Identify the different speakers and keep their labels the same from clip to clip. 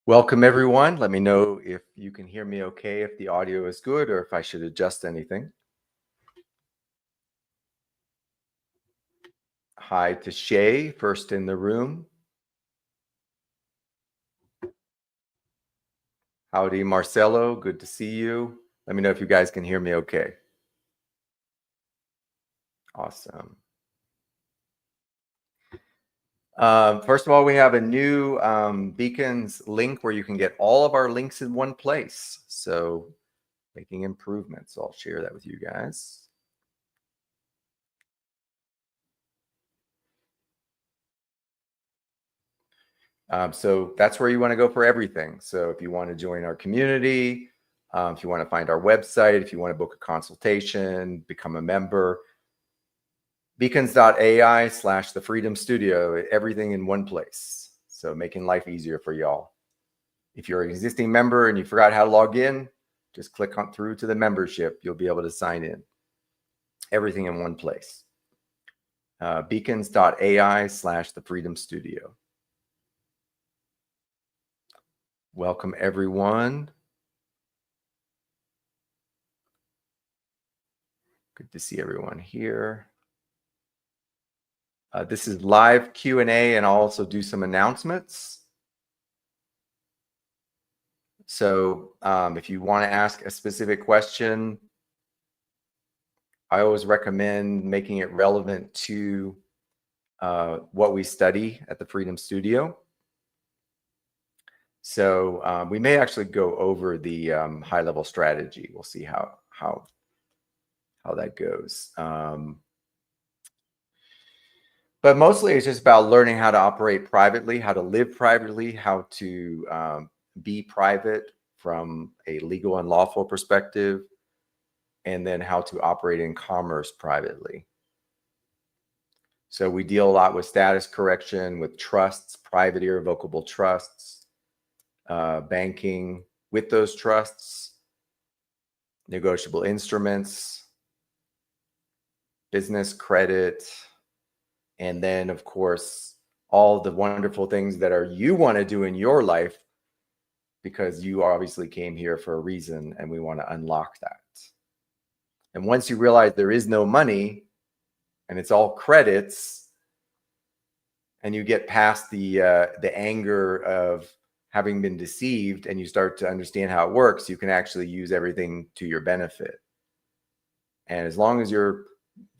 Speaker 1: Welcome, everyone. Let me know if you can hear me okay, if the audio is good, or if I should adjust anything. Hi to Shay, first in the room. Howdy, Marcelo. Good to see you. Let me know if you guys can hear me okay. Awesome. First of all, we have a new Beacons link where you can get all of our links in one place. So making improvements. I'll share that with you guys. So that's where you want to go for everything. So if you want to join our community, if you want to find our website, if you want to book a consultation, become a member, beacons.ai/the Freedom Studio, everything in one place. So making life easier for y'all. If you're an existing member and you forgot how to log in, just click on through to the membership. You'll be able to sign in. Everything in one place. Beacons.ai/the Freedom Studio. Welcome, everyone. Good to see everyone here. This is live Q&A, and I'll also do some announcements. So if you want to ask a specific question, I always recommend making it relevant to what we study at the Freedom Studio. So we may actually go over the high-level strategy. We'll see how that goes. But mostly it's just about learning how to operate privately, how to live privately, how to be private from a legal and lawful perspective, and then how to operate in commerce privately. So we deal a lot with status correction, with trusts, private irrevocable trusts, banking with those trusts, negotiable instruments, business credit, and then, of course, all the wonderful things that you want to do in your life, because you obviously came here for a reason, and we want to unlock that. And once you realize there is no money and it's all credits, and you get past the anger of having been deceived, and you start to understand how it works, you can actually use everything to your benefit. And as long as you're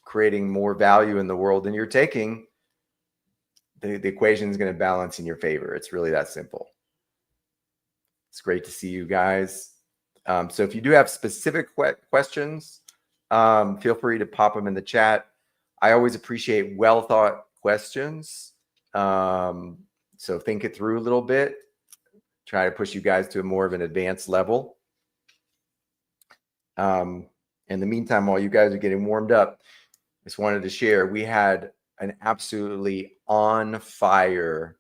Speaker 1: creating more value in the world than you're taking, the equation is going to balance in your favor. It's really that simple. It's great to see you guys. So if you do have specific questions, feel free to pop them in the chat. I always appreciate well thought questions. So think it through a little bit. Try to push you guys to a more of an advanced level. In the meantime, while you guys are getting warmed up, I just wanted to share, we had an absolutely on fire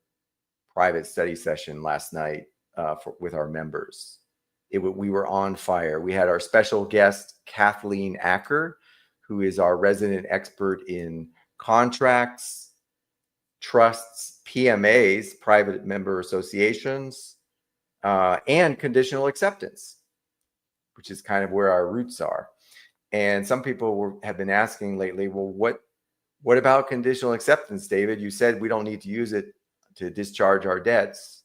Speaker 1: private study session last night with our members. We were on fire. We had our special guest, Kathleen Acker, who is our resident expert in contracts, trusts, PMAs, private member associations, and conditional acceptance, which is kind of where our roots are. And some people have been asking lately, well, what about conditional acceptance, David? You said we don't need to use it to discharge our debts.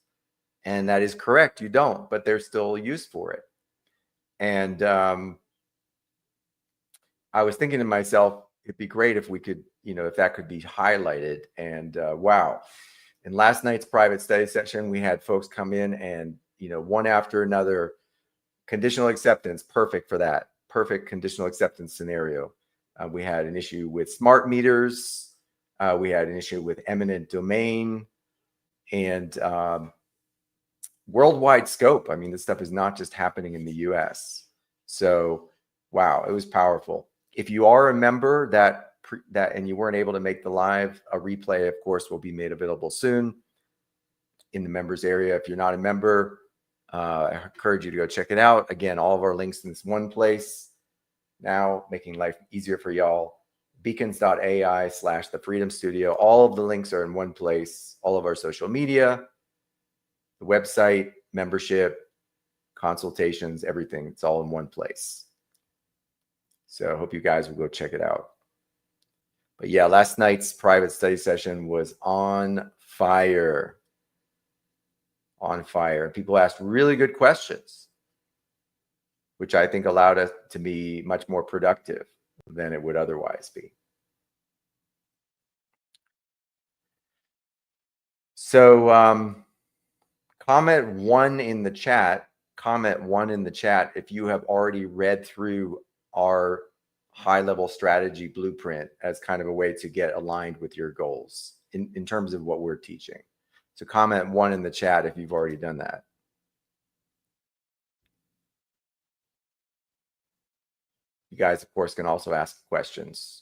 Speaker 1: And that is correct. You don't, but there's still use for it. And I was thinking to myself, it'd be great if we could, if that could be highlighted. And wow. In last night's private study session, we had folks come in and, one after another, conditional acceptance, perfect for that. Perfect conditional acceptance scenario. We had an issue with smart meters. We had an issue with eminent domain and worldwide scope. I mean, this stuff is not just happening in the US. So, wow, it was powerful. If you are a member and you weren't able to make the live, a replay, of course, will be made available soon in the members area. If you're not a member, I encourage you to go check it out. Again, all of our links in this one place. Now, making life easier for y'all. Beacons.ai/the Freedom Studio. All of the links are in one place. All of our social media, the website, membership, consultations, everything. It's all in one place. So I hope you guys will go check it out. But yeah, last night's private study session was on fire. On fire. People asked really good questions, which I think allowed us to be much more productive than it would otherwise be. So comment one in the chat if you have already read through our high-level strategy blueprint as kind of a way to get aligned with your goals in terms of what we're teaching. So comment one in the chat if you've already done that. You guys, of course, can also ask questions.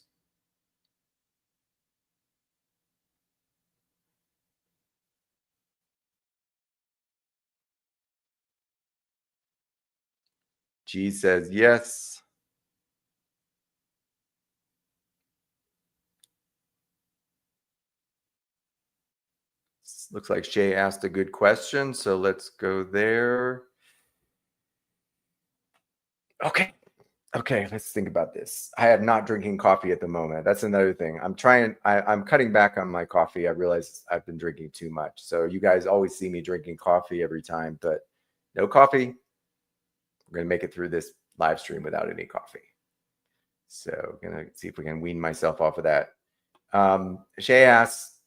Speaker 1: G says yes. Looks like Shay asked a good question, so let's go there. Okay, let's think about this. I am not drinking coffee at the moment. That's another thing. I'm cutting back on my coffee. I realize I've been drinking too much. So you guys always see me drinking coffee every time, but no coffee. We're going to make it through this live stream without any coffee. So I'm going to see if we can wean myself off of that. Shay asks,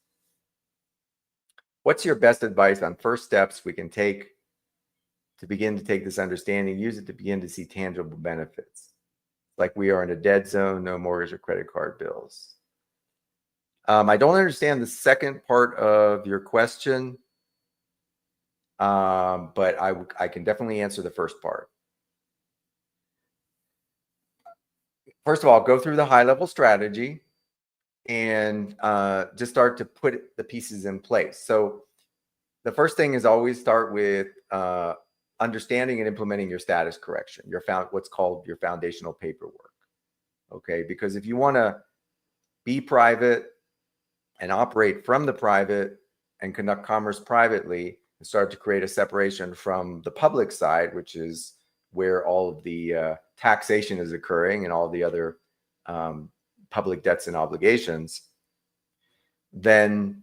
Speaker 1: what's your best advice on first steps we can take to begin to take this understanding, use it to begin to see tangible benefits? Like we are in a dead zone, no mortgage or credit card bills. I don't understand the second part of your question, but I can definitely answer the first part. First of all, go through the high-level strategy and just start to put the pieces in place. So the first thing is always start with understanding and implementing your status correction, what's called your foundational paperwork. Okay, because if you want to be private and operate from the private and conduct commerce privately and start to create a separation from the public side, which is where all of the taxation is occurring and all the other public debts and obligations, then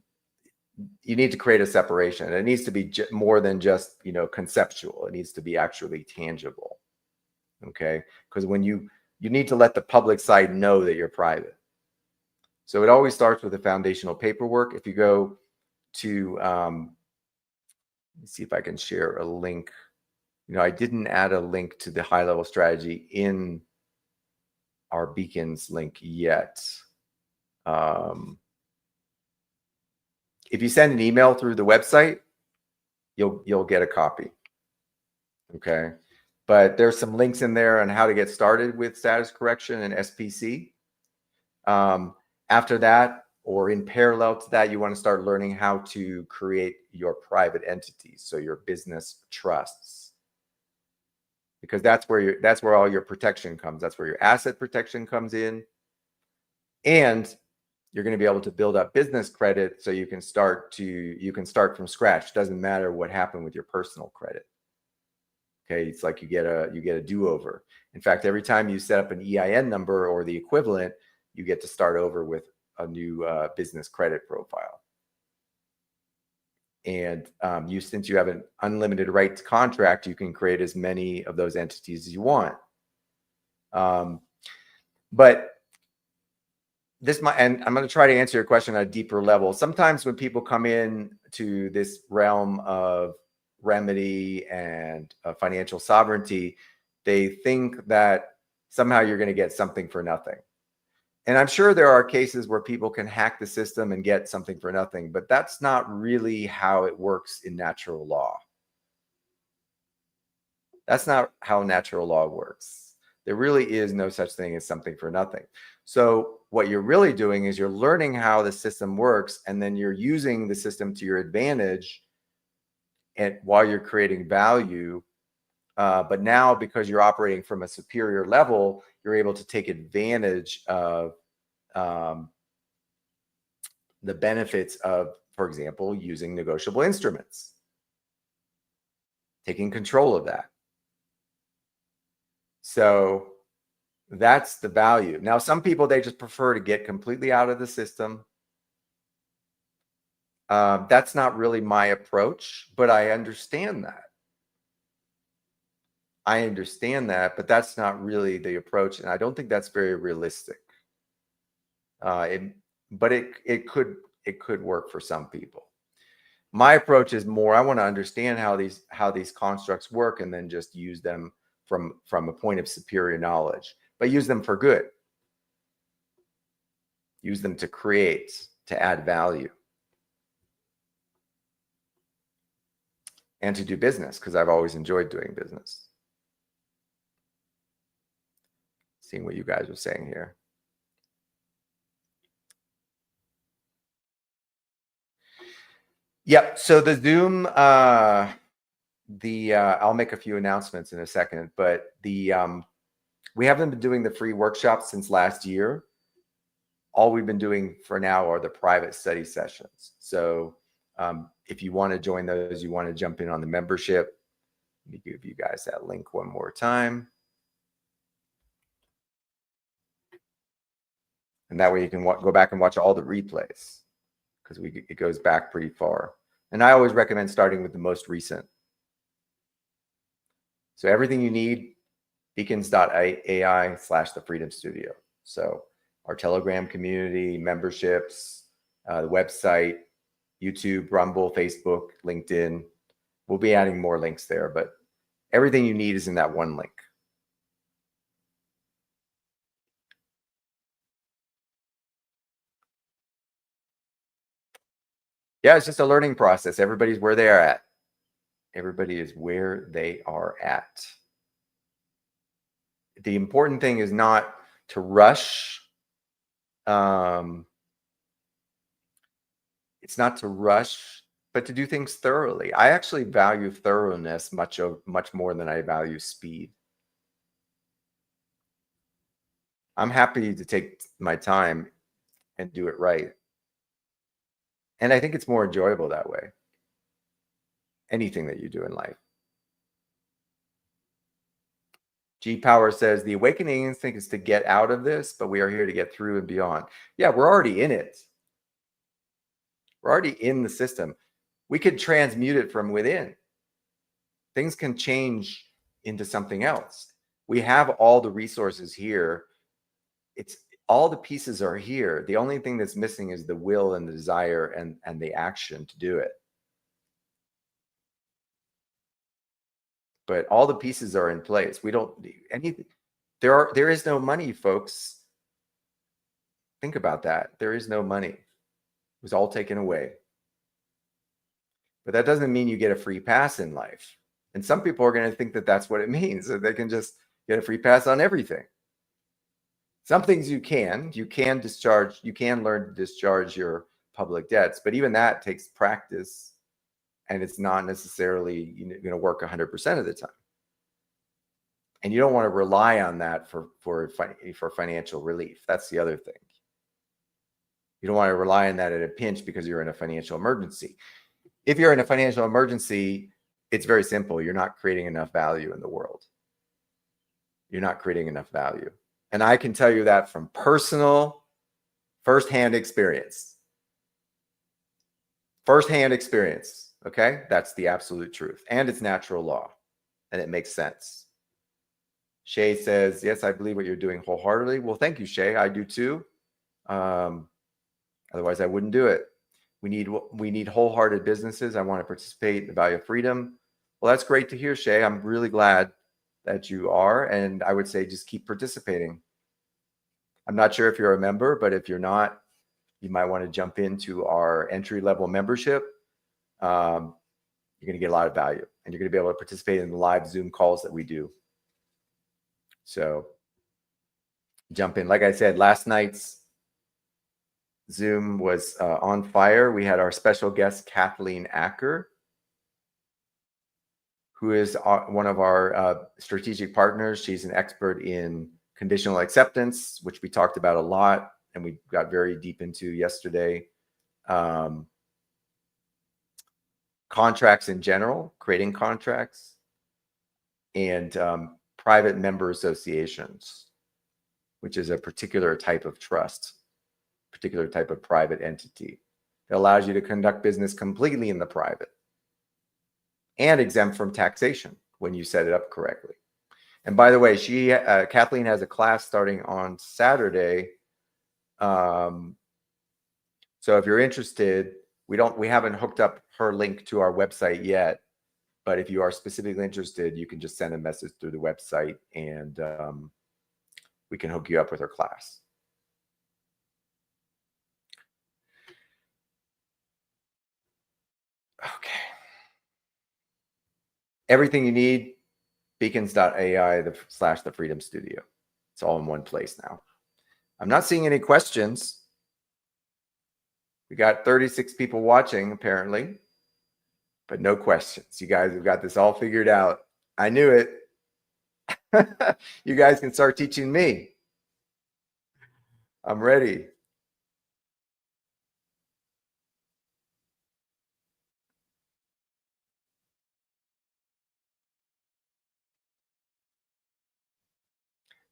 Speaker 1: you need to create a separation. It needs to be more than just, conceptual. It needs to be actually tangible. Okay, because when you need to let the public side know that you're private. So it always starts with the foundational paperwork. If you go to, let me see if I can share a link. I didn't add a link to the high-level strategy in our beacons link yet. If you send an email through the website, you'll get a copy. Okay, but there's some links in there on how to get started with status correction and SPC. After that, or in parallel to that, you want to start learning how to create your private entities, so your business trusts, because that's where all your protection comes. That's where your asset protection comes in, and you're going to be able to build up business credit so you can start from scratch. It doesn't matter what happened with your personal credit. Okay, it's like you get a do-over. In fact, every time you set up an EIN number or the equivalent, you get to start over with a new business credit profile. And since you have an unlimited right to contract, you can create as many of those entities as you want. But and I'm going to try to answer your question on a deeper level. Sometimes when people come in to this realm of remedy and financial sovereignty, they think that somehow you're going to get something for nothing. And I'm sure there are cases where people can hack the system and get something for nothing, but that's not really how it works in natural law. That's not how natural law works. There really is no such thing as something for nothing. So what you're really doing is you're learning how the system works, and then you're using the system to your advantage while you're creating value. But now, because you're operating from a superior level, you're able to take advantage of the benefits of, for example, using negotiable instruments. taking control of that. So that's the value. Now, some people, they just prefer to get completely out of the system. That's not really my approach, but I understand that. I understand that, but that's not really the approach, and I don't think that's very realistic. But it could work for some people. My approach is more, I want to understand how these constructs work, and then just use them from a point of superior knowledge, but use them for good. Use them to create, to add value, and to do business, because I've always enjoyed doing business. Seeing what you guys are saying here. Yep. So the Zoom, I'll make a few announcements in a second, but we haven't been doing the free workshops since last year. All we've been doing for now are the private study sessions. So if you want to join those, you want to jump in on the membership, let me give you guys that link one more time. And that way you can go back and watch all the replays, because it goes back pretty far. And I always recommend starting with the most recent. So everything you need, beacons.ai/the Freedom Studio. So our Telegram community, memberships, the website, YouTube, Rumble, Facebook, LinkedIn. We'll be adding more links there, but everything you need is in that one link. Yeah, it's just a learning process. Everybody's where they are at. Everybody is where they are at. The important thing is not to rush. It's not to rush, but to do things thoroughly. I actually value thoroughness much more than I value speed. I'm happy to take my time and do it right. And I think it's more enjoyable that way. Anything that you do in life. G Power says, the awakening instinct is to get out of this, but we are here to get through and beyond. Yeah, we're already in it. We're already in the system. We could transmute it from within. Things can change into something else. We have all the resources here. All the pieces are here. The only thing that's missing is the will and the desire and the action to do it. But all the pieces are in place. We don't need anything. There is no money, folks. Think about that. There is no money. It was all taken away. But that doesn't mean you get a free pass in life. And some people are going to think that that's what it means, that they can just get a free pass on everything. Some things you can discharge, you can learn to discharge your public debts, but even that takes practice, and it's not necessarily going to work 100% of the time. And you don't want to rely on that for financial relief. That's the other thing. You don't want to rely on that at a pinch because you're in a financial emergency. If you're in a financial emergency, it's very simple. You're not creating enough value in the world. You're not creating enough value. And I can tell you that from personal, firsthand experience. Firsthand experience, okay? That's the absolute truth. And it's natural law. And it makes sense. Shay says, yes, I believe what you're doing wholeheartedly. Well, thank you, Shay. I do too. Otherwise, I wouldn't do it. We need wholehearted businesses. I want to participate in the value of freedom. Well, that's great to hear, Shay. I'm really glad that you are. And I would say just keep participating. I'm not sure if you're a member, but if you're not, you might want to jump into our entry-level membership. You're going to get a lot of value, and you're going to be able to participate in the live Zoom calls that we do. So jump in. Like I said, last night's Zoom was on fire. We had our special guest, Kathleen Acker, who is one of our strategic partners. She's an expert in conditional acceptance, which we talked about a lot and we got very deep into yesterday. contracts in general, creating contracts, and private member associations, which is a particular type of trust, particular type of private entity that allows you to conduct business completely in the private and exempt from taxation when you set it up correctly. And by the way, Kathleen has a class starting on Saturday. So if you're interested, we haven't hooked up her link to our website yet, but if you are specifically interested, you can just send a message through the website and we can hook you up with her class. Okay. Everything you need, beacons.ai / the Freedom Studio. It's all in one place now. I'm not seeing any questions. We got 36 people watching apparently, but no questions. You guys have got this all figured out. I knew it. You guys can start teaching me. I'm ready.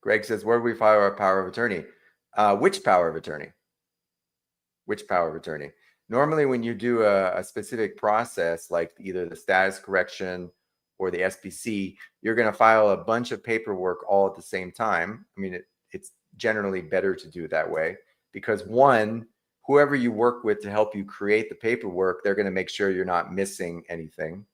Speaker 1: Greg says, where do we file our power of attorney? Which power of attorney? Which power of attorney? Normally, when you do a specific process, like either the status correction or the SPC, you're going to file a bunch of paperwork all at the same time. I mean, it's generally better to do it that way because one, whoever you work with to help you create the paperwork, they're going to make sure you're not missing anything.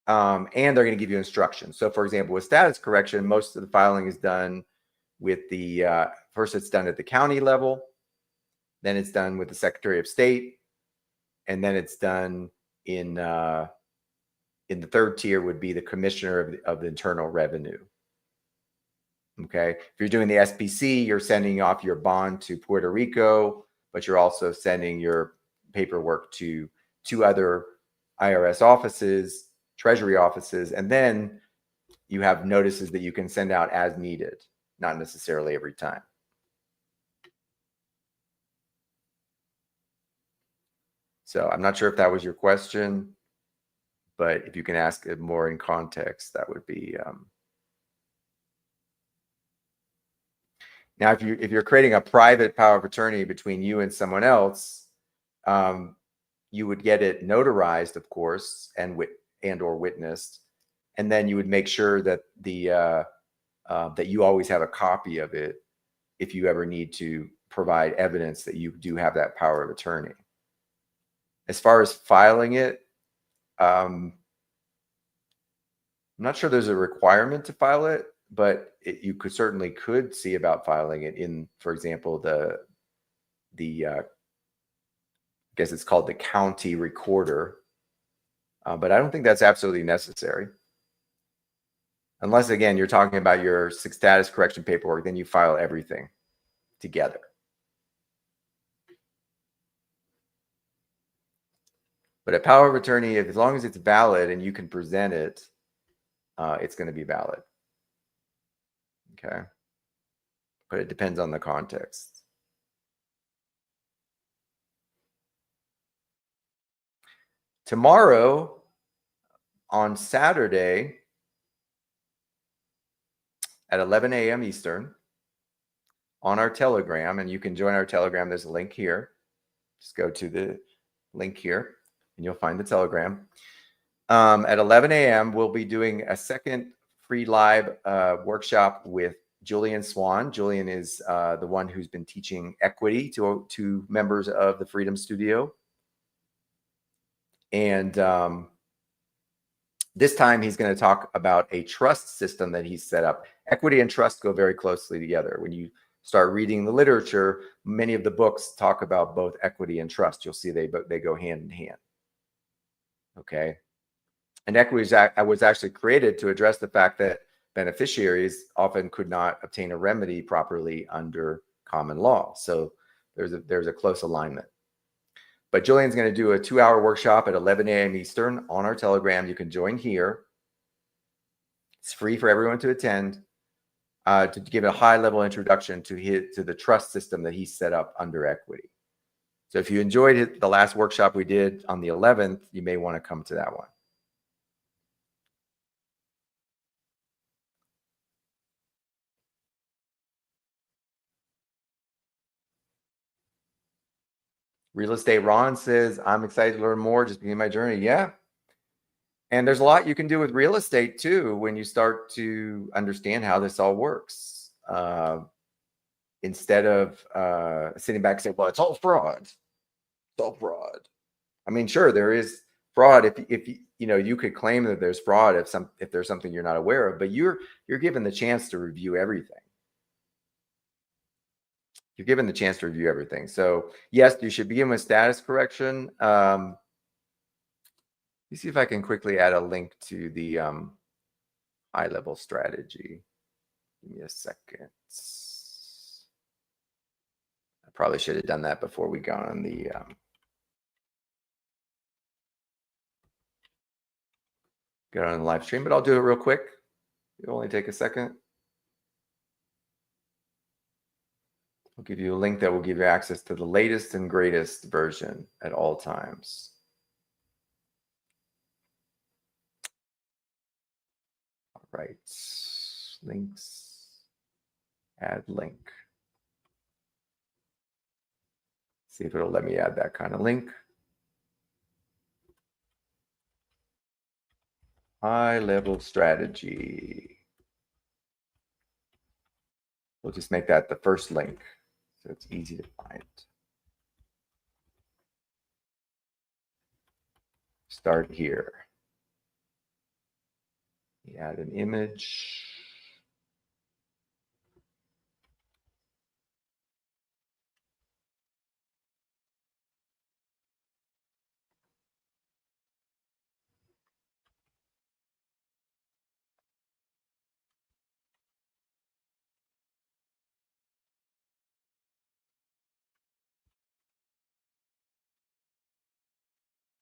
Speaker 1: And they're going to give you instructions. So for example, with status correction, most of the filing is done with the, first it's done at the county level, then it's done with the Secretary of State, and then it's done in the third tier would be the Commissioner of the Internal Revenue. Okay, if you're doing the SPC, you're sending off your bond to Puerto Rico, but you're also sending your paperwork to 2 other IRS offices, Treasury offices, and then you have notices that you can send out as needed, not necessarily every time. So I'm not sure if that was your question, but if you can ask it more in context, that would be. Now, if you're creating a private power of attorney between you and someone else, you would get it notarized, of course, and or witnessed, and then you would make sure that that you always have a copy of it if you ever need to provide evidence that you do have that power of attorney. As far as filing it, I'm not sure there's a requirement to file it, but you certainly could see about filing it in, for example, I guess it's called the county recorder, but I don't think that's absolutely necessary. Unless, again, you're talking about your status correction paperwork, then you file everything together. But a power of attorney, as long as it's valid and you can present it, it's going to be valid. Okay. But it depends on the context. Tomorrow, on Saturday, at 11 a.m. Eastern, on our Telegram, and you can join our Telegram. There's a link here. Just go to the link here, and you'll find the Telegram. At 11 a.m., we'll be doing a second free live workshop with Julian Swan. Julian is the one who's been teaching equity to members of the Freedom Studio. And this time he's going to talk about a trust system that he's set up. Equity and trust go very closely together. When you start reading the literature, many of the books talk about both equity and trust. You'll see they go hand in hand. Okay. And equity was actually created to address the fact that beneficiaries often could not obtain a remedy properly under common law. So there's a close alignment. But Julian's going to do a 2-hour workshop at 11 a.m. Eastern on our Telegram. You can join here. It's free for everyone to attend, to give a high-level introduction to the trust system that he set up under equity. So if you enjoyed it, the last workshop we did on the 11th, you may want to come to that one. Real Estate Ron says, I'm excited to learn more, just begin my journey. Yeah. And there's a lot you can do with real estate too when you start to understand how this all works. Instead of sitting back and saying, well, it's all fraud. It's all fraud. I mean, sure, there is fraud if you could claim that there's fraud if there's something you're not aware of, but you're given the chance to review everything. You're given the chance to review everything. So yes, you should begin with status correction. Let me see if I can quickly add a link to the high level strategy. Give me a second. I probably should have done that before we got on the live stream, but I'll do it real quick. It'll only take a second. I'll give you a link that will give you access to the latest and greatest version at all times. All right, links, add link. See if it'll let me add that kind of link. High level strategy. We'll just make that the first link so it's easy to find. Start here. We add an image.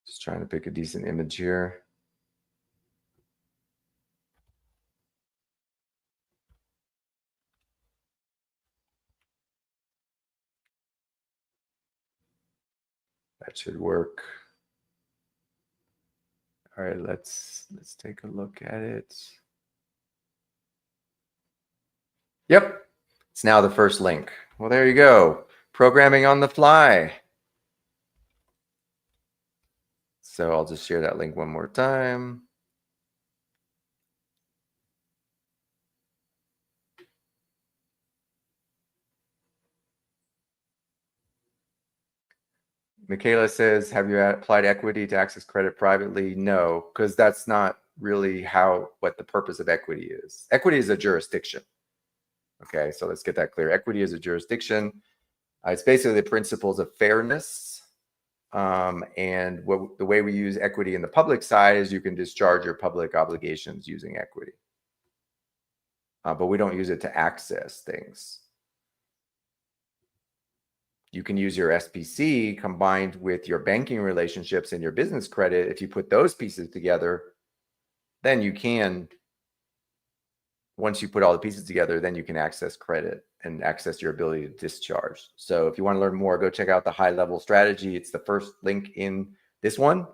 Speaker 1: Just trying to pick a decent image here. That should work. All right, let's take a look at it. Yep, it's now the first link. Well, there you go. Programming on the fly. So I'll just share that link one more time. Michaela says, have you applied equity to access credit privately? No, because that's not really what the purpose of equity is. Equity is a jurisdiction. Okay, so let's get that clear. Equity is a jurisdiction. It's basically the principles of fairness. And the way we use equity in the public side is you can discharge your public obligations using equity. But we don't use it to access things. You can use your SPC combined with your banking relationships and your business credit. If you put those pieces together, then you can, once you put all the pieces together, then you can access credit and access your ability to discharge. So if you want to learn more, go check out the high level strategy. It's the first link in this one.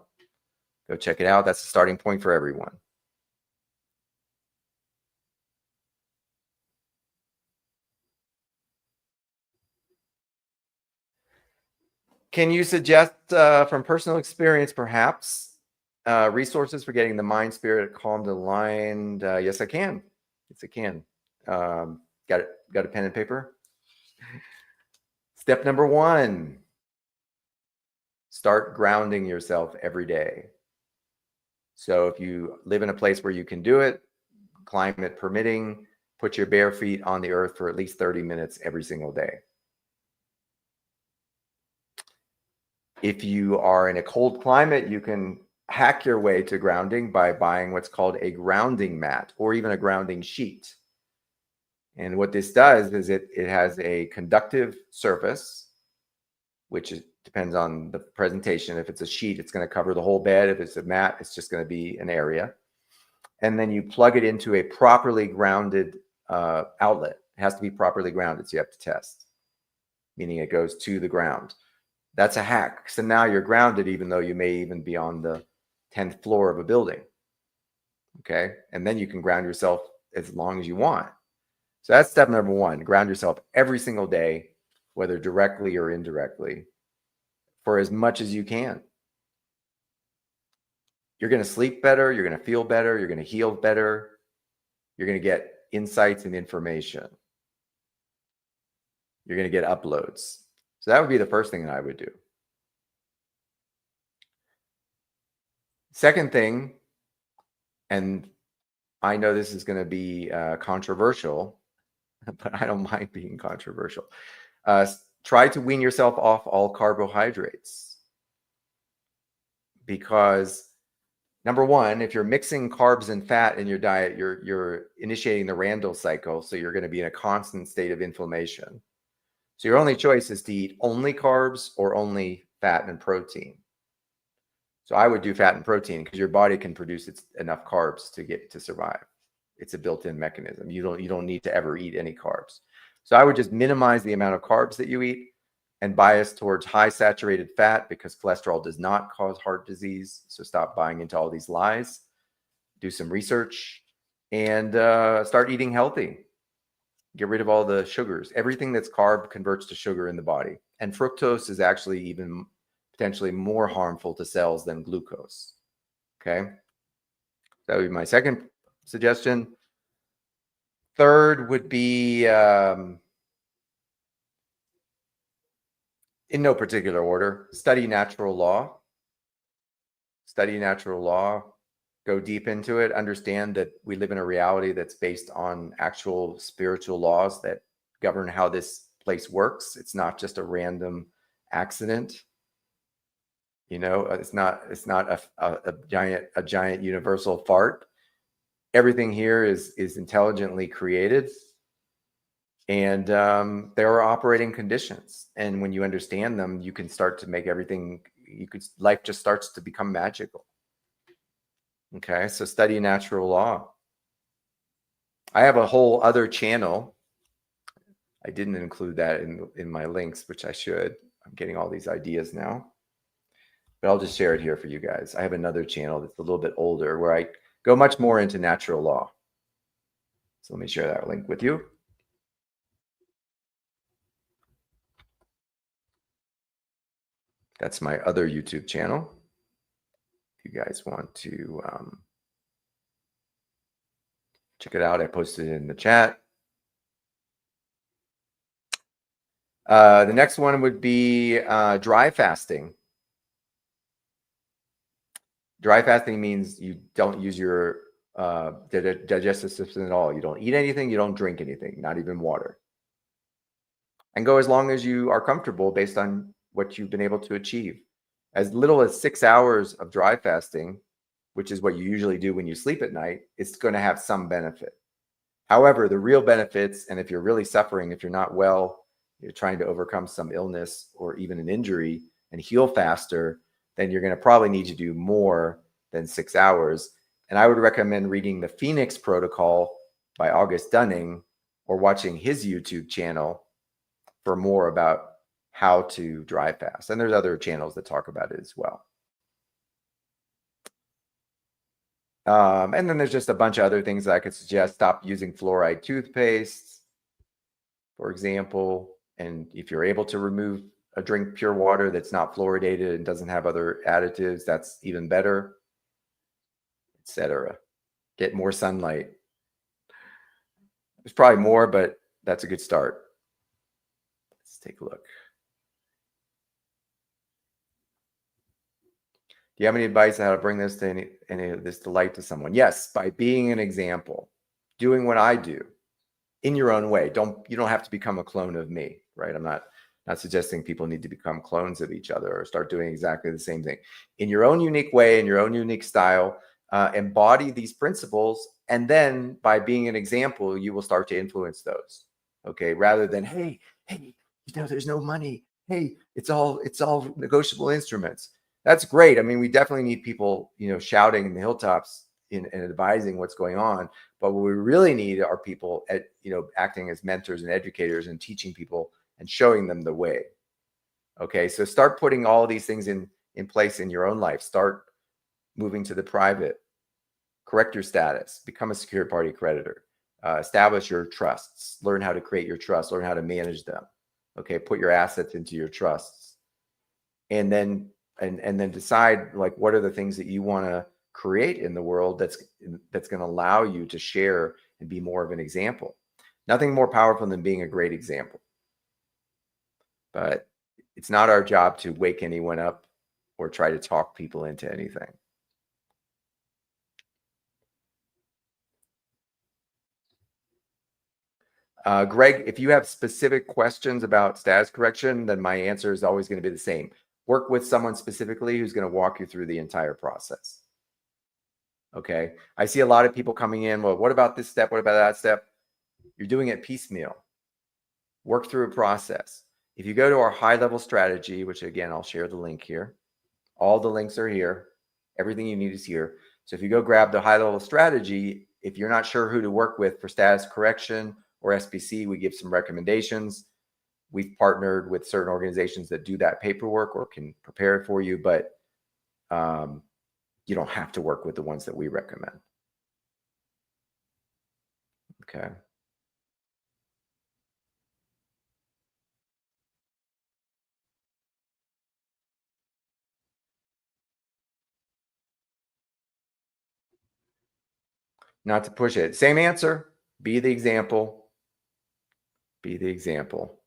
Speaker 1: Go check it out. That's the starting point for everyone. Can you suggest from personal experience, perhaps, resources for getting the mind, spirit calmed, aligned? Yes, I can. Yes, I can. Got a pen and paper? Step number 1, start grounding yourself every day. So if you live in a place where you can do it, climate permitting, put your bare feet on the earth for at least 30 minutes every single day. If you are in a cold climate, you can hack your way to grounding by buying what's called a grounding mat or even a grounding sheet. And what this does is it has a conductive surface, which depends on the presentation. If it's a sheet, it's going to cover the whole bed. If it's a mat, it's just going to be an area. And then you plug it into a properly grounded outlet. It has to be properly grounded, so you have to test, meaning it goes to the ground. That's a hack. So now you're grounded, even though you may even be on the 10th floor of a building. Okay. And then you can ground yourself as long as you want. So that's step number one. Ground yourself every single day, whether directly or indirectly, for as much as you can. You're going to sleep better. You're going to feel better. You're going to heal better. You're going to get insights and information. You're going to get uploads. So that would be the first thing that I would do. Second thing, and I know this is going to be controversial, but I don't mind being controversial. Try to wean yourself off all carbohydrates. Because number one, if you're mixing carbs and fat in your diet, you're initiating the Randall cycle. So you're going to be in a constant state of inflammation. So your only choice is to eat only carbs or only fat and protein. So I would do fat and protein because your body can produce enough carbs to survive. It's a built-in mechanism. You don't need to ever eat any carbs. So I would just minimize the amount of carbs that you eat and bias towards high saturated fat, because cholesterol does not cause heart disease. So stop buying into all these lies. Do some research and start eating healthy. Get rid of all the sugars. Everything that's carb converts to sugar in the body. And fructose is actually even potentially more harmful to cells than glucose. Okay. That would be my second suggestion. Third would be, in no particular order, study natural law. Study natural law. Go deep into it. Understand that we live in a reality that's based on actual spiritual laws that govern how this place works. It's not just a random accident. You know, it's not a giant universal fart. Everything here is intelligently created, and there are operating conditions. And when you understand them, you can start to make everything. Life just starts to become magical. Okay, so study natural law. I have a whole other channel. I didn't include that in my links, which I should. I'm getting all these ideas now, but I'll just share it here for you guys. I have another channel that's a little bit older where I go much more into natural law. So let me share that link with you. That's my other YouTube channel. If you guys want to check it out, I posted it in the chat. The next one would be dry fasting. Dry fasting means you don't use your digestive system at all. You don't eat anything. You don't drink anything, not even water. And go as long as you are comfortable based on what you've been able to achieve. As little as 6 hours of dry fasting, which is what you usually do when you sleep at night, it's going to have some benefit. However, the real benefits, and if you're really suffering, if you're not well, you're trying to overcome some illness or even an injury and heal faster, then you're going to probably need to do more than 6 hours. And I would recommend reading the Phoenix Protocol by August Dunning or watching his YouTube channel for more about how to dry fast. And there's other channels that talk about it as well. And then there's just a bunch of other things that I could suggest. Stop using fluoride toothpaste, for example. And if you're able to drink pure water that's not fluoridated and doesn't have other additives, that's even better, etc. Get more sunlight. There's probably more, but that's a good start. Let's take a look. Do you have any advice on how to bring this to any of this to light to someone? Yes, by being an example, doing what I do in your own way. You don't have to become a clone of me, right? I'm not suggesting people need to become clones of each other or start doing exactly the same thing. In your own unique way, in your own unique style, embody these principles, and then by being an example, you will start to influence those. Okay, rather than hey, there's no money. Hey, it's all negotiable instruments. That's great. I mean, we definitely need people, shouting in the hilltops and advising what's going on. But what we really need are people acting as mentors and educators and teaching people and showing them the way. Okay, so start putting all these things in place in your own life. Start moving to the private. Correct your status. Become a secured party creditor. Establish your trusts. Learn how to create your trusts. Learn how to manage them. Okay, put your assets into your trusts, and then decide, like, what are the things that you want to create in the world that's going to allow you to share and be more of an example. Nothing more powerful than being a great example. But it's not our job to wake anyone up or try to talk people into anything. Greg, if you have specific questions about status correction, then my answer is always going to be the same. Work with someone specifically who's going to walk you through the entire process. Okay. I see a lot of people coming in. Well, what about this step? What about that step? You're doing it piecemeal. Work through a process. If you go to our high-level strategy, which again, I'll share the link here. All the links are here. Everything you need is here. So if you go grab the high-level strategy, if you're not sure who to work with for status correction or SPC, we give some recommendations. We've partnered with certain organizations that do that paperwork or can prepare it for you, but you don't have to work with the ones that we recommend. Okay. Not to push it. Same answer. Be the example. Be the example.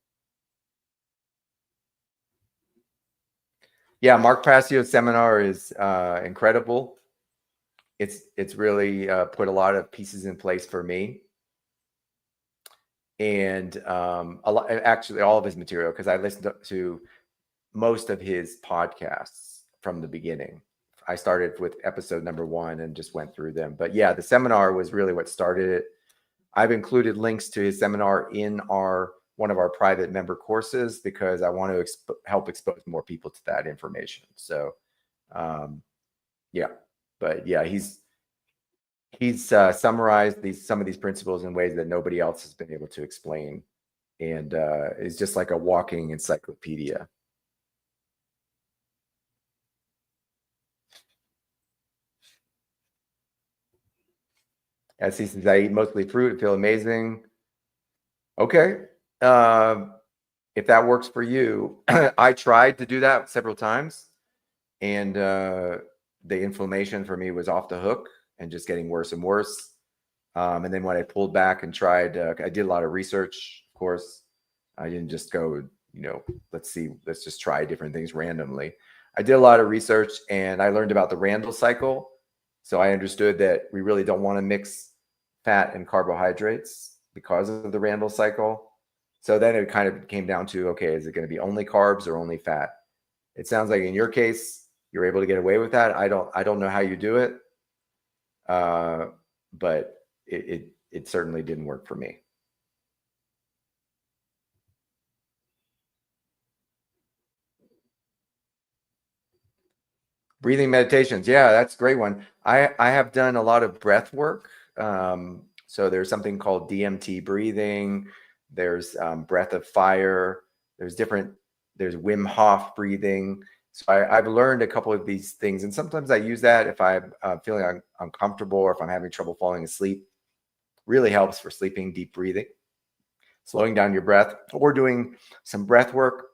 Speaker 1: Yeah, Mark Passio's seminar is incredible. It's really put a lot of pieces in place for me, and actually all of his material, because I listened to most of his podcasts from the beginning. I started with episode number 1 and just went through them. But yeah, the seminar was really what started it. I've included links to his seminar in one of our private member courses because I want to help expose more people to that information. So, yeah, but yeah, he's summarized some of these principles in ways that nobody else has been able to explain, and is just like a walking encyclopedia. As he says, I eat mostly fruit and feel amazing. Okay. If that works for you, I tried to do that several times, and the inflammation for me was off the hook and just getting worse and worse. And then when I pulled back and tried, I did a lot of research, of course. I didn't just go, let's just try different things randomly. I did a lot of research, and I learned about the Randall cycle. So I understood that we really don't want to mix fat and carbohydrates because of the Randall cycle. So then it kind of came down to, okay, is it going to be only carbs or only fat? It sounds like in your case, you're able to get away with that. I don't know how you do it, but it certainly didn't work for me. Breathing meditations. Yeah, that's a great one. I have done a lot of breath work. So there's something called DMT breathing. There's breath of fire. There's Wim Hof breathing. So I've learned a couple of these things, and sometimes I use that if I'm feeling uncomfortable or if I'm having trouble falling asleep. Really helps for sleeping, deep breathing, slowing down your breath, or doing some breath work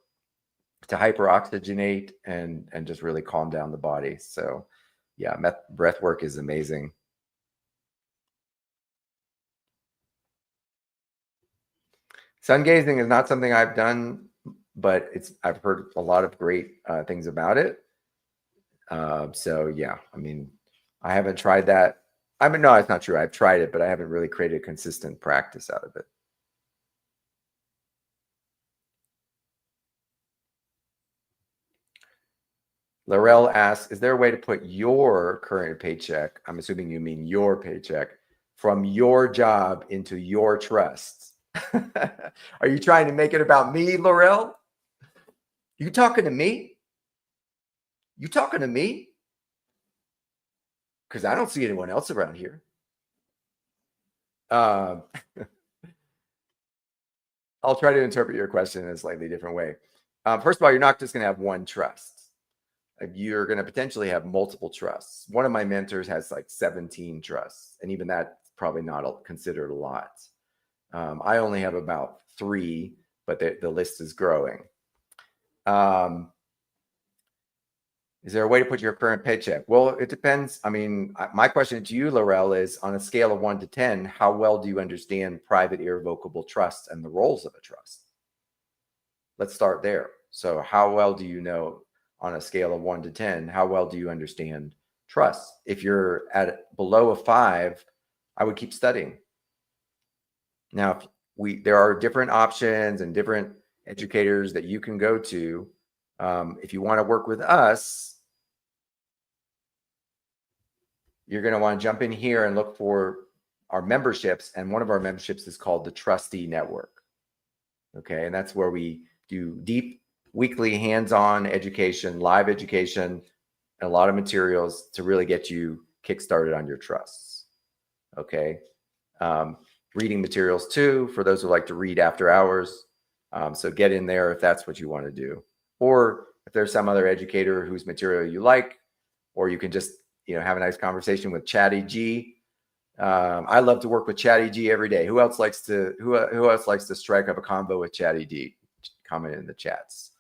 Speaker 1: to hyperoxygenate and just really calm down the body. So yeah, breath work is amazing. Sun gazing is not something I've done, but I've heard a lot of great things about it. So yeah, I mean, I haven't tried that. I mean, no, it's not true. I've tried it, but I haven't really created a consistent practice out of it. Laurel asks, is there a way to put your current paycheck, I'm assuming you mean your paycheck, from your job into your trusts? Are you trying to make it about me, Laurel? You talking to me? You talking to me? Because I don't see anyone else around here. I'll try to interpret your question in a slightly different way. First of all, you're not just going to have one trust. You're going to potentially have multiple trusts. One of my mentors has like 17 trusts, and even that's probably not considered a lot. I only have about 3, but the list is growing. Is there a way to put your current paycheck? Well, it depends. I mean, my question to you, Laurel, is on a scale of 1 to 10, how well do you understand private irrevocable trust and the roles of a trust? Let's start there. So how well do you know, on a scale of 1 to 10, how well do you understand trust? If you're at below a 5, I would keep studying. Now, there are different options and different educators that you can go to. If you want to work with us, you're going to want to jump in here and look for our memberships. And one of our memberships is called the Trustee Network. Okay. And that's where we do deep weekly hands-on education, live education, and a lot of materials to really get you kickstarted on your trusts. Okay. Reading materials too, for those who like to read after hours. So get in there if that's what you want to do. Or if there's some other educator whose material you like, or you can just have a nice conversation with Chatty G. I love to work with Chatty G every day. Who else likes to strike up a convo with Chatty G? Comment in the chats.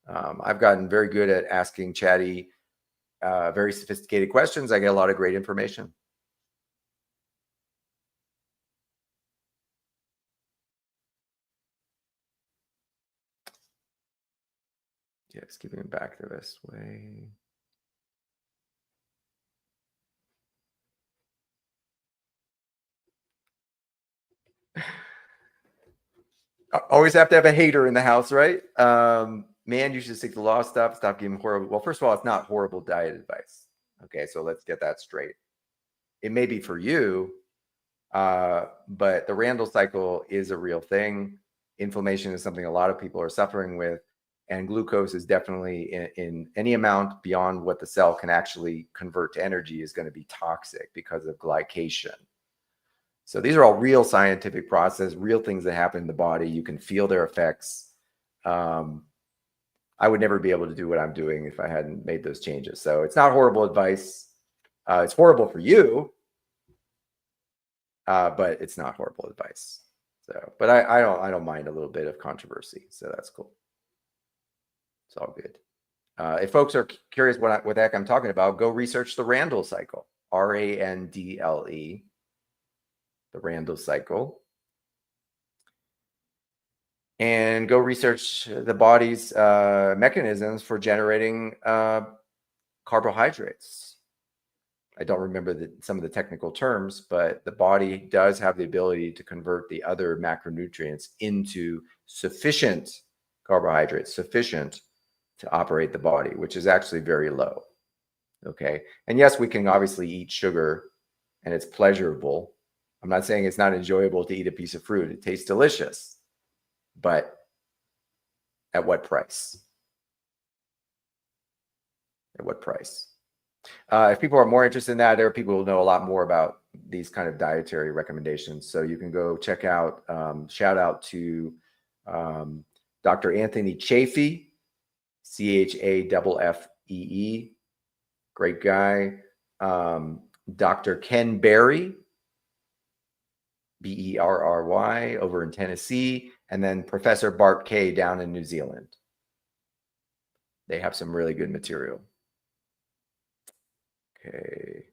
Speaker 1: I've gotten very good at asking Chatty very sophisticated questions. I get a lot of great information. Yes, keeping it back the best way. Always have to have a hater in the house, right? Man, you should stick to law stuff. Stop giving horrible. Well, first of all, it's not horrible diet advice. Okay, so let's get that straight. It may be for you, but the Randall cycle is a real thing. Inflammation is something a lot of people are suffering with, and glucose is definitely in any amount beyond what the cell can actually convert to energy is going to be toxic because of glycation. So these are all real scientific processes, real things that happen in the body. You can feel their effects. I would never be able to do what I'm doing if I hadn't made those changes. So it's not horrible advice. It's horrible for you, but it's not horrible advice. So, but I don't mind a little bit of controversy. So that's cool. It's all good. If folks are curious what the heck I'm talking about, go research the Randall cycle, R-A-N-D-L-E. The Randall cycle, and go research the body's mechanisms for generating carbohydrates. I don't remember some of the technical terms, but the body does have the ability to convert the other macronutrients into sufficient carbohydrates, sufficient to operate the body, which is actually very low. Okay. And yes, we can obviously eat sugar and it's pleasurable. I'm not saying it's not enjoyable to eat a piece of fruit. It tastes delicious, but at what price? At what price? If people are more interested in that, there are people who know a lot more about these kind of dietary recommendations. So you can go check out, shout out to Dr. Anthony Chafee, Chaffee, great guy. Dr. Ken Berry, Berry, over in Tennessee, and then Professor Bart Kay down in New Zealand. They have some really good material. Okay.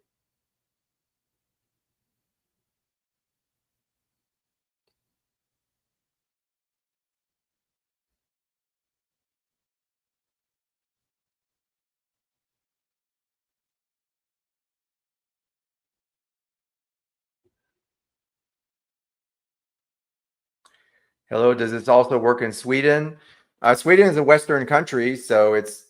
Speaker 1: Hello, does this also work in Sweden? Sweden is a Western country, so it's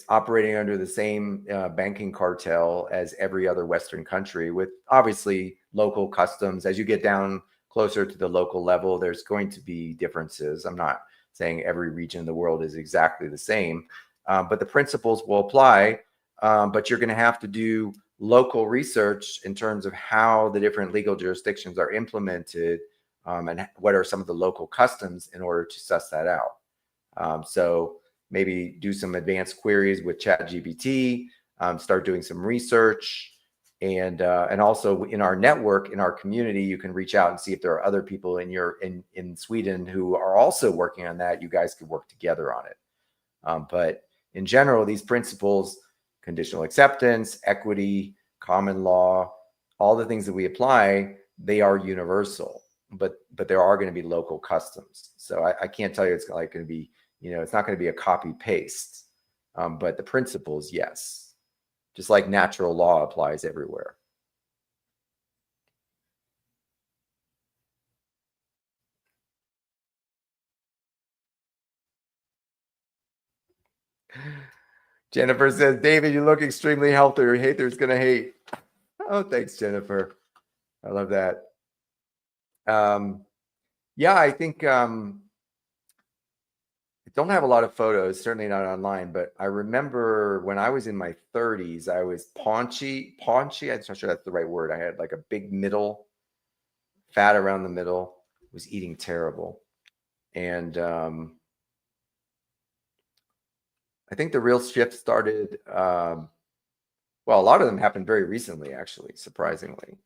Speaker 1: operating under the same banking cartel as every other Western country, with obviously local customs. As you get down closer to the local level, there's going to be differences. I'm not saying every region of the world is exactly the same, but the principles will apply. But you're going to have to do local research in terms of how the different legal jurisdictions are implemented. And what are some of the local customs in order to suss that out. So maybe do some advanced queries with ChatGPT, start doing some research. And also in our network, in our community, you can reach out and see if there are other people in Sweden who are also working on that. You guys could work together on it. But in general, these principles, conditional acceptance, equity, common law, all the things that we apply, they are universal, but there are going to be local customs. So I can't tell you it's like going to be, it's not going to be a copy paste, but the principles, yes, just like natural law applies everywhere. Jennifer says, David, you look extremely healthy. Your haters going to hate. Oh, thanks, Jennifer. I love that. Yeah, I think I don't have a lot of photos, certainly not online, but I remember when I was in my 30s, I was paunchy. I'm not sure that's the right word. I had like a big middle, fat around the middle, was eating terrible. And I think the real shift started, well, a lot of them happened very recently, actually, surprisingly.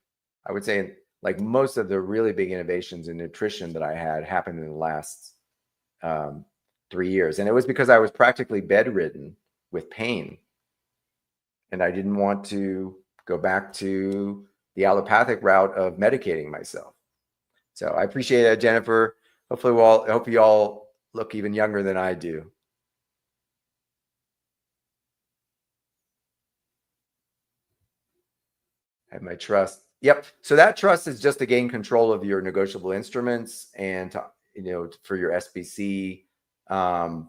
Speaker 1: I would say like most of the really big innovations in nutrition that I had happened in the last 3 years. And it was because I was practically bedridden with pain. And I didn't want to go back to the allopathic route of medicating myself. So I appreciate that, Jennifer. Hopefully I hope you all look even younger than I do. I have my trust. Yep. So that trust is just to gain control of your negotiable instruments and to, for your SBC. But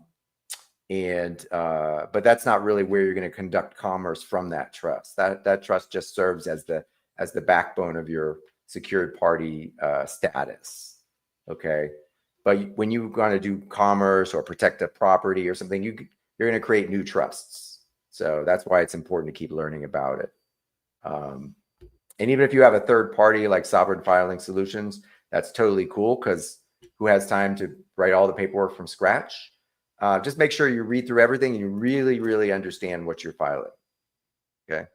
Speaker 1: that's not really where you're going to conduct commerce from that trust. That trust just serves as the backbone of your secured party status. Okay. But when you want to do commerce or protect a property or something, you're going to create new trusts. So that's why it's important to keep learning about it. And even if you have a third party like Sovereign Filing Solutions, that's totally cool, because who has time to write all the paperwork from scratch? Just make sure you read through everything and you really, really understand what you're filing. Okay.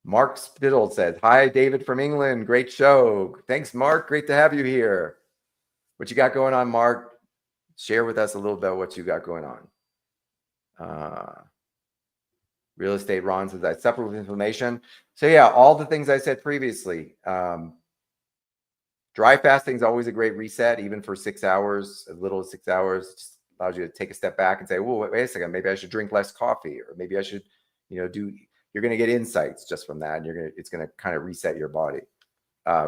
Speaker 1: Mark Spittle says, hi, David from England. Great show. Thanks, Mark. Great to have you here. What you got going on, Mark? Share with us a little bit what you got going on. Real estate Ron says, I suffer with inflammation. So yeah, all the things I said previously. Dry fasting is always a great reset, even for 6 hours, as little as 6 hours. It just allows you to take a step back and say, well, wait a second, maybe I should drink less coffee, or maybe I should, you're going to get insights just from that, and it's going to kind of reset your body.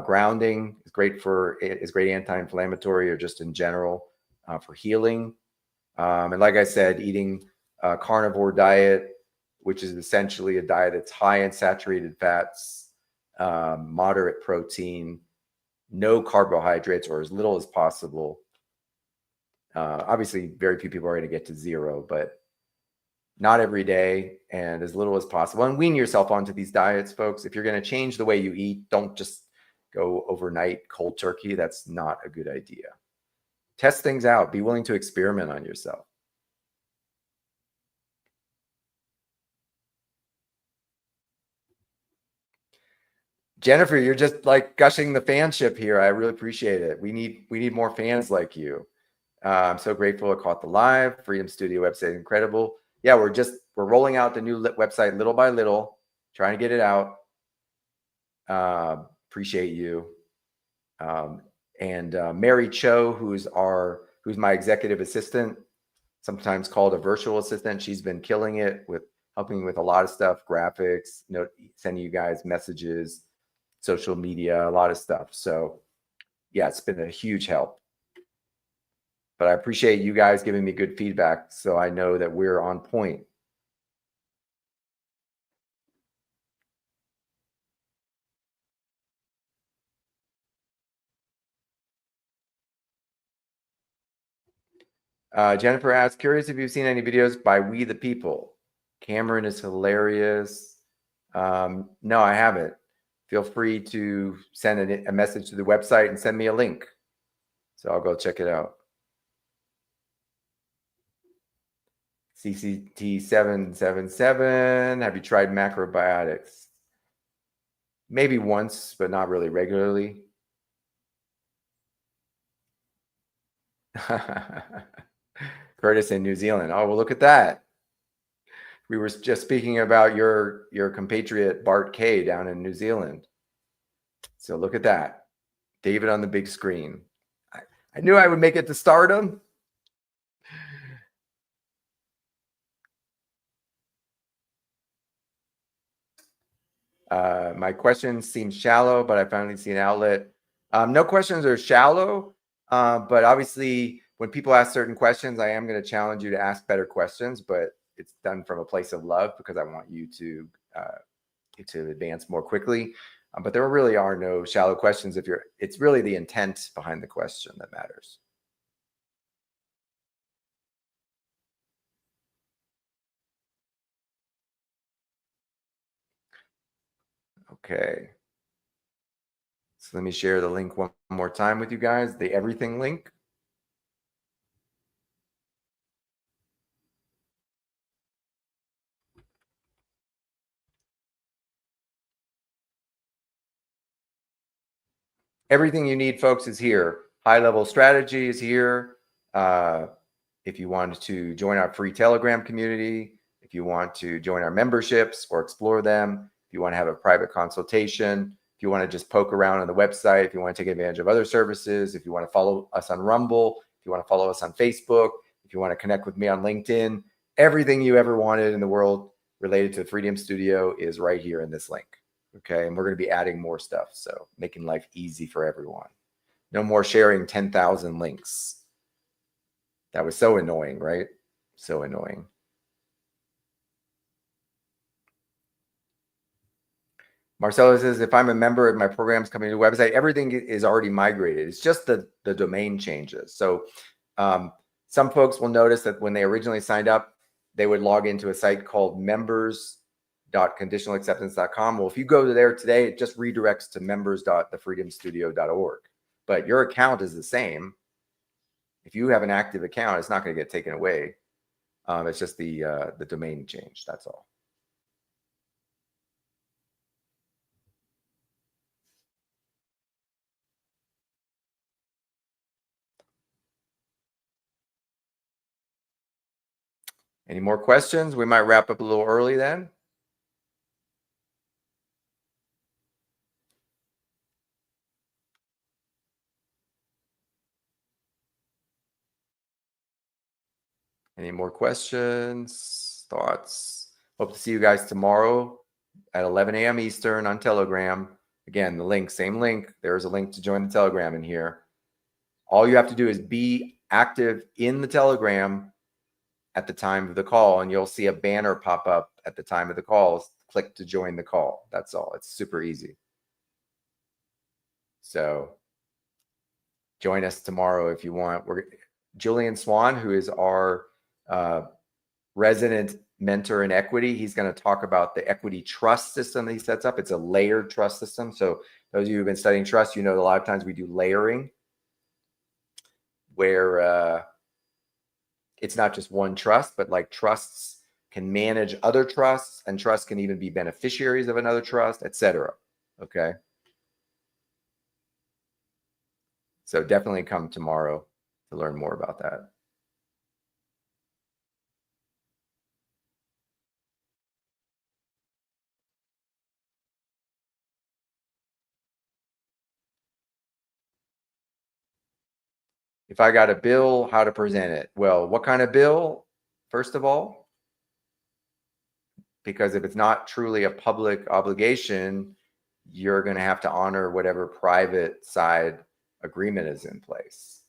Speaker 1: Grounding is great great anti-inflammatory, or just in general for healing. And like I said, eating a carnivore diet, which is essentially a diet that's high in saturated fats, moderate protein, no carbohydrates, or as little as possible. Obviously, very few people are going to get to zero, but not every day, and as little as possible. And wean yourself onto these diets, folks. If you're going to change the way you eat, don't just go overnight cold turkey. That's not a good idea. Test things out. Be willing to experiment on yourself. Jennifer, you're just like gushing the fanship here. I really appreciate it. We need more fans like you. I'm so grateful I caught the live. Freedom Studio website, incredible. Yeah, we're rolling out the new website little by little, trying to get it out. Appreciate you. And Mary Cho, who's my executive assistant, sometimes called a virtual assistant. She's been killing it with helping with a lot of stuff, graphics, sending you guys messages, social media, a lot of stuff. So yeah, it's been a huge help. But I appreciate you guys giving me good feedback, so I know that we're on point. Jennifer asks, curious if you've seen any videos by We the People. Cameron is hilarious. No, I haven't. Feel free to send a message to the website and send me a link. So I'll go check it out. CCT777. Have you tried macrobiotics? Maybe once, but not really regularly. Curtis in New Zealand. Oh, well, look at that. We were just speaking about your compatriot Bart K down in New Zealand. So look at that. David on the big screen. I knew I would make it to stardom. My questions seem shallow, but I finally see an outlet. No questions are shallow, but obviously when people ask certain questions, I am going to challenge you to ask better questions, but it's done from a place of love because I want you to advance more quickly. But there really are no shallow questions. It's really the intent behind the question that matters. Okay. So let me share the link one more time with you guys, the everything link. Everything you need, folks, is here. High-level strategy is here. If you want to join our free Telegram community, if you want to join our memberships or explore them, if you want to have a private consultation, if you want to just poke around on the website, if you want to take advantage of other services, if you want to follow us on Rumble, if you want to follow us on Facebook, if you want to connect with me on LinkedIn, everything you ever wanted in the world related to Freedom Studio is right here in this link. Okay, and we're going to be adding more stuff, so making life easy for everyone. No more sharing 10,000 links. That was so annoying, right? So annoying. Marcelo says, if I'm a member of my program's coming to the website, everything is already migrated. It's just the domain changes. So some folks will notice that when they originally signed up, they would log into a site called members.conditionalacceptance.com. Well, if you go to there today, it just redirects to members.thefreedomstudio.org. But your account is the same. If you have an active account, it's not going to get taken away. It's just the domain change. That's all. Any more questions? We might wrap up a little early then. Any more questions, thoughts? Hope to see you guys tomorrow at 11 a.m. Eastern on Telegram. Again, the link, same link. There's a link to join the Telegram in here. All you have to do is be active in the Telegram at the time of the call, and you'll see a banner pop up at the time of the call. Click to join the call. That's all. It's super easy. So join us tomorrow if you want. Julian Swan, who is our resident mentor in equity, he's going to talk about the equity trust system that he sets up. It's a layered trust system. So those of you who've been studying trust, you know, a lot of times we do layering where it's not just one trust, but like trusts can manage other trusts, and trusts can even be beneficiaries of another trust, etc. Okay. So definitely come tomorrow to learn more about that. If I got a bill, how to present it? Well, what kind of bill? First of all, because if it's not truly a public obligation, you're going to have to honor whatever private side agreement is in place.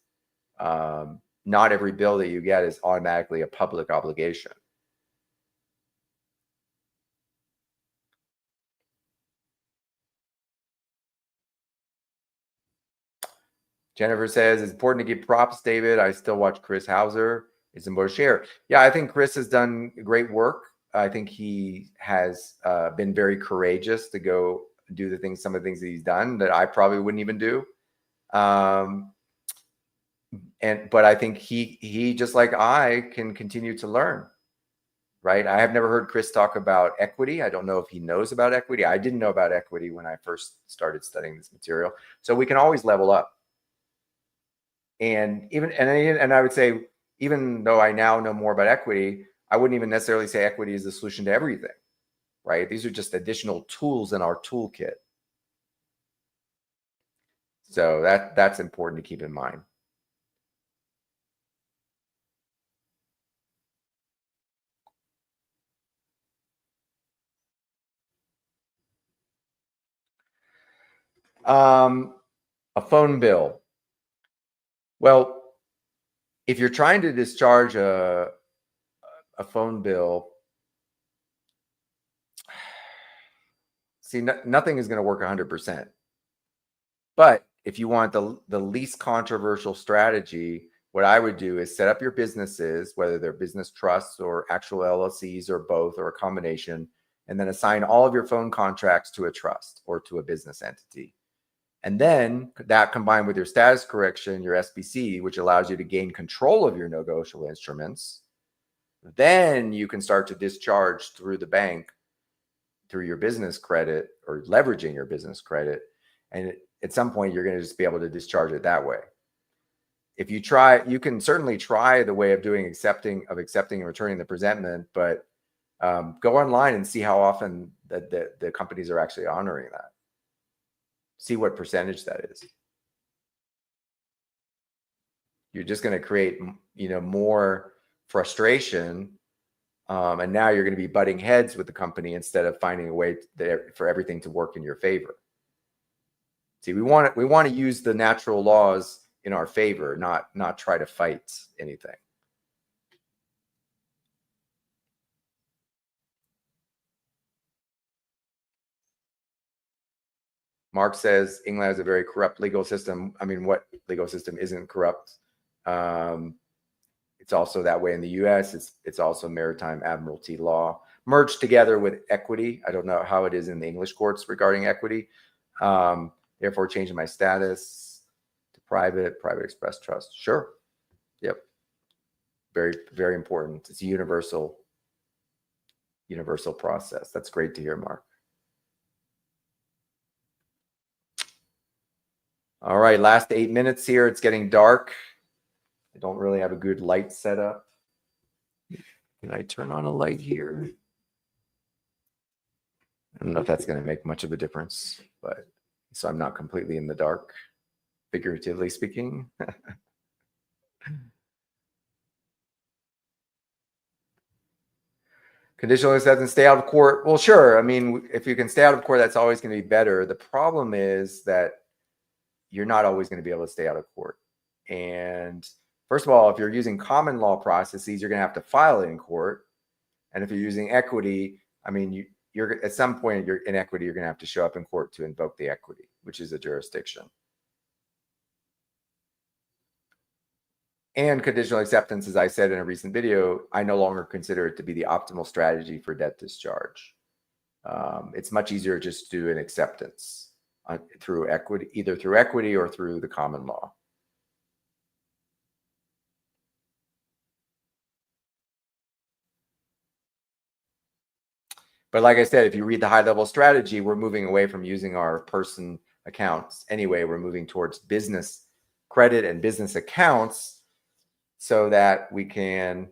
Speaker 1: Not every bill that you get is automatically a public obligation. Jennifer says, it's important to give props, David. I still watch Chris Hauser. It's important to share. Yeah, I think Chris has done great work. I think he has been very courageous to go do some of the things that he's done that I probably wouldn't even do. But I think he just like I can continue to learn. right? I have never heard Chris talk about equity. I don't know if he knows about equity. I didn't know about equity when I first started studying this material. So we can always level up. And I would say, even though I now know more about equity, I wouldn't even necessarily say equity is the solution to everything, right? These are just additional tools in our toolkit. So that's important to keep in mind. A phone bill. Well, if you're trying to discharge a phone bill, see, nothing is going to work 100%. But if you want the least controversial strategy, what I would do is set up your businesses, whether they're business trusts or actual LLCs or both or a combination, and then assign all of your phone contracts to a trust or to a business entity. And then that combined with your status correction, your SBC, which allows you to gain control of your negotiable instruments, then you can start to discharge through the bank, through your business credit or leveraging your business credit. And at some point, you're going to just be able to discharge it that way. If you try, you can certainly try the way of doing accepting and returning the presentment, but go online and see how often the companies are actually honoring that. See what percentage that is. You're just going to create, more frustration, and now you're going to be butting heads with the company instead of finding a way for everything to work in your favor. See, we want to use the natural laws in our favor, not try to fight anything. Mark says England has a very corrupt legal system. I mean, what legal system isn't corrupt? It's also that way in the U.S. It's also maritime admiralty law merged together with equity. I don't know how it is in the English courts regarding equity. Therefore, changing my status to private express trust. Sure. Yep. Very, very important. It's a universal process. That's great to hear, Mark. All right, last 8 minutes here. It's getting dark. I don't really have a good light set up. Can I turn on a light here? I don't know if that's going to make much of a difference, but so I'm not completely in the dark, figuratively speaking. Conditional acceptance, stay out of court. Well, sure. I mean, if you can stay out of court, that's always going to be better. The problem is that you're not always going to be able to stay out of court. And first of all, if you're using common law processes, you're going to have to file it in court. And if you're using equity, I mean, you're at some point you're in equity, you're going to have to show up in court to invoke the equity, which is a jurisdiction. And conditional acceptance, as I said in a recent video, I no longer consider it to be the optimal strategy for debt discharge. It's much easier just to do an acceptance through equity, either through equity or through the common law. But like I said, if you read the high-level strategy, we're moving away from using our person accounts. Anyway, we're moving towards business credit and business accounts so that we can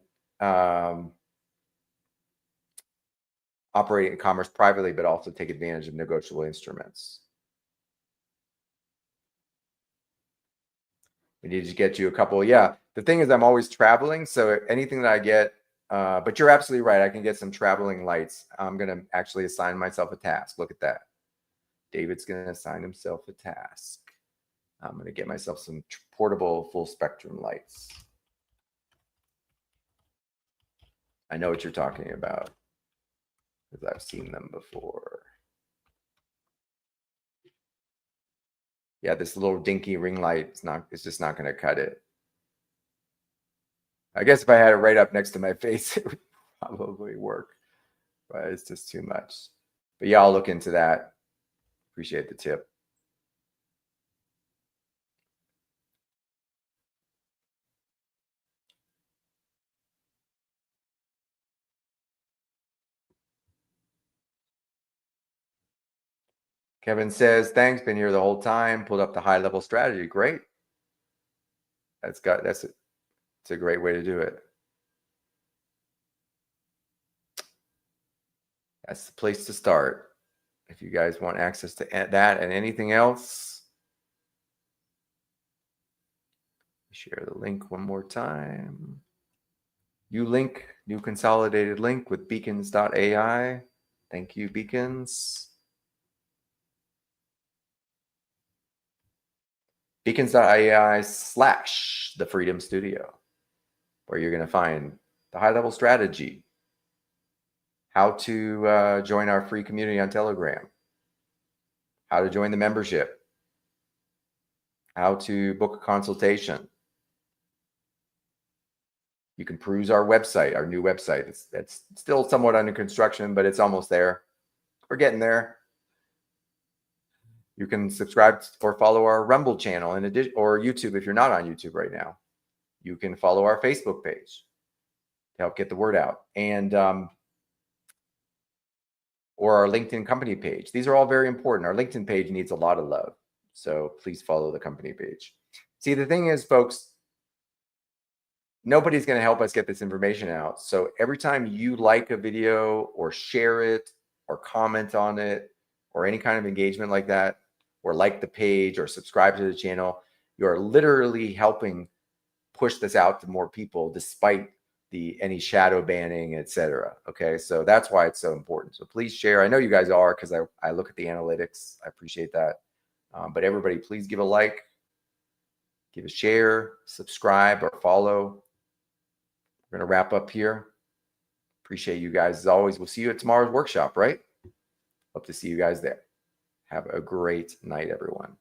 Speaker 1: operate in commerce privately, but also take advantage of negotiable instruments. We need to get you a couple. Yeah, the thing is, I'm always traveling, so anything that I get. But you're absolutely right. I can get some traveling lights. I'm going to actually assign myself a task. Look at that. David's going to assign himself a task. I'm going to get myself some portable full spectrum lights. I know what you're talking about because I've seen them before. Yeah, this little dinky ring light it's just not going to cut it. I guess if I had it right up next to my face, it would probably work, but it's just too much. But yeah, I'll look into that. Appreciate the tip. Kevin says, thanks, been here the whole time, pulled up the high level strategy. Great. It's a great way to do it. That's the place to start. If you guys want access to that and anything else, share the link one more time. New consolidated link with beacons.ai. Thank you, Beacons. Beacons.ai/the Freedom Studio, where you're going to find the high level strategy, how to join our free community on Telegram, how to join the membership, how to book a consultation. You can peruse our website, our new website. It's still somewhat under construction, but it's almost there. We're getting there. You can subscribe or follow our Rumble channel in addition, or YouTube if you're not on YouTube right now. You can follow our Facebook page to help get the word out, and or our LinkedIn company page. These are all very important. Our LinkedIn page needs a lot of love, so please follow the company page. See, the thing is, folks, nobody's going to help us get this information out. So every time you like a video or share it or comment on it or any kind of engagement like that, or like the page or subscribe to the channel, you're literally helping push this out to more people despite any shadow banning, etc. Okay, so that's why it's so important. So please share. I know you guys are, because I look at the analytics. I appreciate that. But everybody, please give a like, give a share, subscribe, or follow. We're going to wrap up here. Appreciate you guys as always. We'll see you at tomorrow's workshop, right? Hope to see you guys there. Have a great night, everyone.